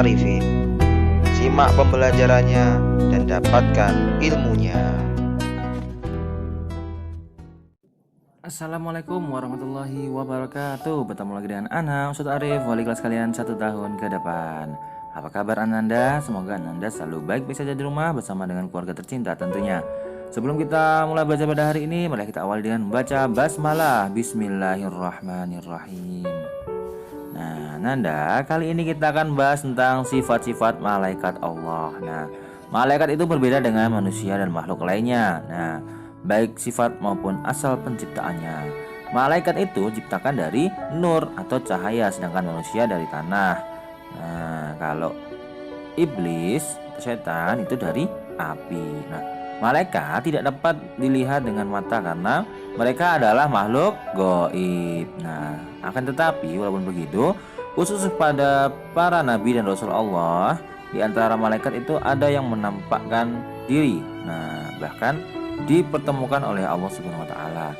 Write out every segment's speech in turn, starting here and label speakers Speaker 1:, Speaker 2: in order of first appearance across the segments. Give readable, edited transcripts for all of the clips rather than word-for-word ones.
Speaker 1: Arifin. Simak pembelajarannya dan dapatkan ilmunya.
Speaker 2: Assalamualaikum warahmatullahi wabarakatuh. Bertemu lagi dengan Ana, Ustadz Arif, wali kelas kalian 1 tahun ke depan. Apa kabar Ananda? Semoga Ananda selalu baik-baik saja di rumah bersama dengan keluarga tercinta tentunya. Sebelum kita mulai belajar pada hari ini, mari kita awali dengan membaca basmalah. Bismillahirrahmanirrahim. Nah, Nanda, kali ini kita akan bahas tentang sifat-sifat malaikat Allah. Nah, malaikat itu berbeda dengan manusia dan makhluk lainnya. Nah, baik sifat maupun asal penciptaannya. Malaikat itu diciptakan dari nur atau cahaya, sedangkan manusia dari tanah. Nah, kalau iblis, setan itu dari api. Nah, malaikat tidak dapat dilihat dengan mata karena mereka adalah makhluk gaib. Nah, akan tetapi walaupun begitu, khusus pada para nabi dan rasul Allah, di antara malaikat itu ada yang menampakkan diri. Nah, bahkan dipertemukan oleh Allah Subhanahu wa taala.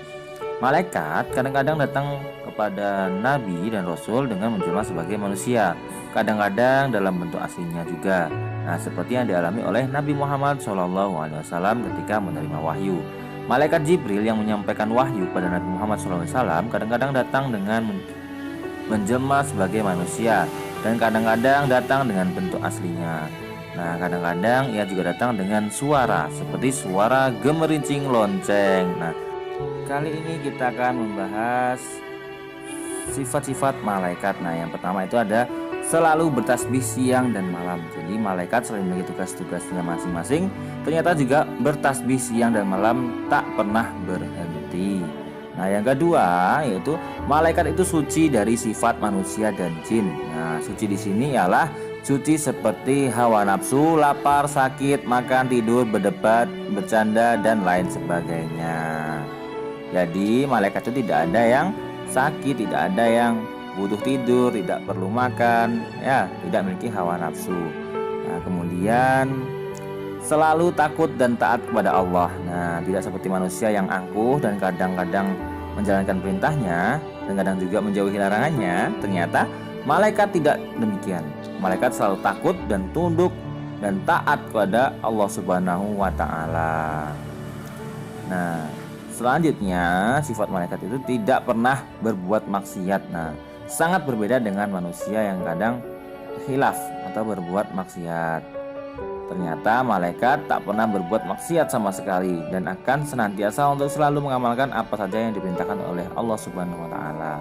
Speaker 2: Malaikat kadang-kadang datang kepada nabi dan rasul dengan menjelma sebagai manusia, kadang-kadang dalam bentuk aslinya juga. Nah, seperti yang dialami oleh Nabi Muhammad SAW ketika menerima wahyu. Malaikat Jibril yang menyampaikan wahyu pada Nabi Muhammad SAW kadang-kadang datang dengan menjelma sebagai manusia dan kadang-kadang datang dengan bentuk aslinya. Nah, kadang-kadang ia juga datang dengan suara seperti suara gemerincing lonceng. Nah, kali ini kita akan membahas sifat-sifat malaikat. Nah, yang pertama itu ada selalu bertasbih siang dan malam. Jadi malaikat selain memiliki tugas-tugasnya masing-masing, ternyata juga bertasbih siang dan malam, tak pernah berhenti. Nah, yang kedua yaitu malaikat itu suci dari sifat manusia dan jin. Nah, suci di sini ialah suci seperti hawa nafsu, lapar, sakit, makan, tidur, berdebat, bercanda, dan lain sebagainya. Jadi malaikat itu tidak ada yang sakit, tidak ada yang butuh tidur, tidak perlu makan, ya, tidak memiliki hawa nafsu. Nah, kemudian selalu takut dan taat kepada Allah. Nah, tidak seperti manusia yang angkuh dan kadang-kadang menjalankan perintahnya dan kadang juga menjauhi larangannya. Ternyata malaikat tidak demikian. Malaikat selalu takut dan tunduk dan taat kepada Allah Subhanahu wa taala. Nah, selanjutnya sifat malaikat itu tidak pernah berbuat maksiat. Nah, sangat berbeda dengan manusia yang kadang khilaf atau berbuat maksiat. Ternyata malaikat tak pernah berbuat maksiat sama sekali dan akan senantiasa untuk selalu mengamalkan apa saja yang diperintahkan oleh Allah Subhanahu wa taala.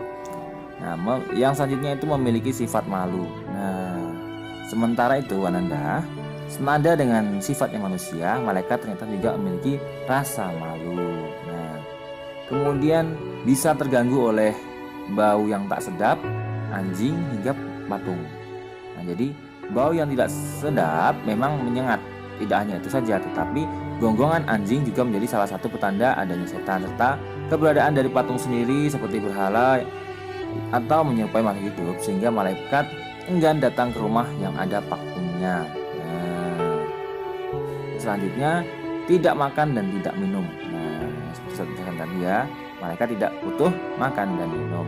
Speaker 2: Nah, yang selanjutnya itu memiliki sifat malu. Nah, sementara itu Ananda, senada dengan sifatnya manusia, malaikat ternyata juga memiliki rasa malu. Nah, kemudian bisa terganggu oleh bau yang tak sedap, anjing hingga patung. Nah, jadi bau yang tidak sedap memang menyengat. Tidak hanya itu saja, tetapi gonggongan anjing juga menjadi salah satu petanda adanya setan, serta keberadaan dari patung sendiri seperti berhala atau menyerupai makhluk hidup, sehingga malaikat enggan datang ke rumah yang ada patungnya. Nah, selanjutnya tidak makan dan tidak minum. Nah, seperti tadi ya, malaikat tidak butuh makan dan minum.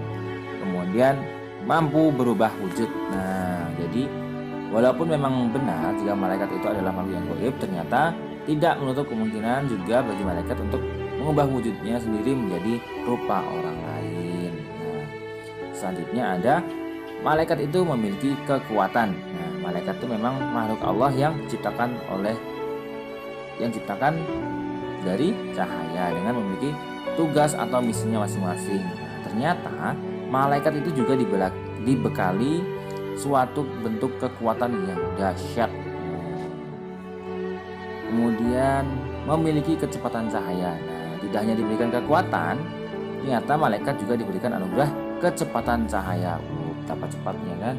Speaker 2: Kemudian mampu berubah wujud. Nah, jadi walaupun memang benar jika malaikat itu adalah makhluk yang gaib, ternyata tidak menutup kemungkinan juga bagi malaikat untuk mengubah wujudnya sendiri menjadi rupa orang lain. Nah, selanjutnya ada malaikat itu memiliki kekuatan. Nah, malaikat itu memang makhluk Allah yang diciptakan dari cahaya dengan memiliki tugas atau misinya masing-masing. Nah, ternyata malaikat itu juga dibekali suatu bentuk kekuatan yang dahsyat. Kemudian memiliki kecepatan cahaya. Nah, tidak hanya diberikan kekuatan, ternyata malaikat juga diberikan anugerah kecepatan cahaya. Betapa cepatnya kan.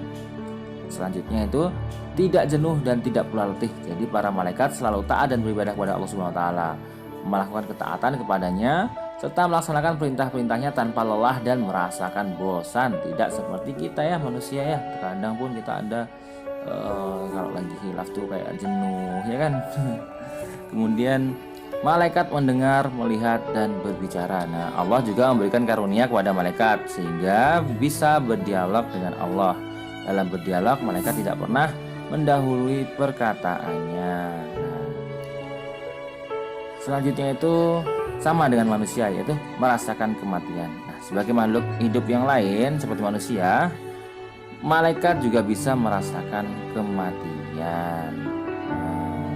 Speaker 2: Selanjutnya itu tidak jenuh dan tidak pula letih. Jadi para malaikat selalu taat dan beribadah kepada Allah Subhanahu wa taala, melakukan ketaatan kepadanya serta melaksanakan perintah-perintahnya tanpa lelah dan merasakan bosan. Tidak seperti kita ya manusia ya, terkadang pun kita ada kalau lagi hilaf tuh kayak jenuh ya kan. Kemudian malaikat mendengar, melihat dan berbicara. Nah, Allah juga memberikan karunia kepada malaikat sehingga bisa berdialog dengan Allah. Dalam berdialog, malaikat tidak pernah mendahului perkataannya. Nah, selanjutnya itu sama dengan manusia, yaitu merasakan kematian. Nah, sebagai makhluk hidup yang lain seperti manusia, malaikat juga bisa merasakan kematian. Nah,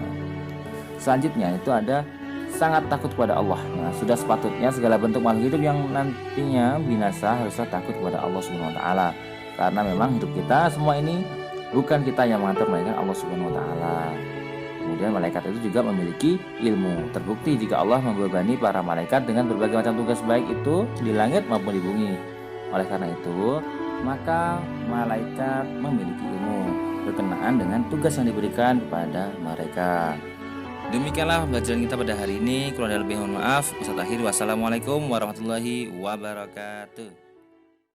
Speaker 2: selanjutnya itu ada sangat takut kepada Allah. Nah, sudah sepatutnya segala bentuk makhluk hidup yang nantinya binasa haruslah takut kepada Allah Subhanahu wa taala. Karena memang hidup kita semua ini bukan kita yang mengatur, melainkan Allah Subhanahu wa taala. Kemudian malaikat itu juga memiliki ilmu. Terbukti jika Allah membebani para malaikat dengan berbagai macam tugas, baik itu di langit maupun di bumi. Oleh karena itu, maka malaikat memiliki ilmu berkenaan dengan tugas yang diberikan kepada mereka. Demikianlah pembelajaran kita pada hari ini. Kurang dan lebih mohon maaf. Wassalamualaikum warahmatullahi wabarakatuh.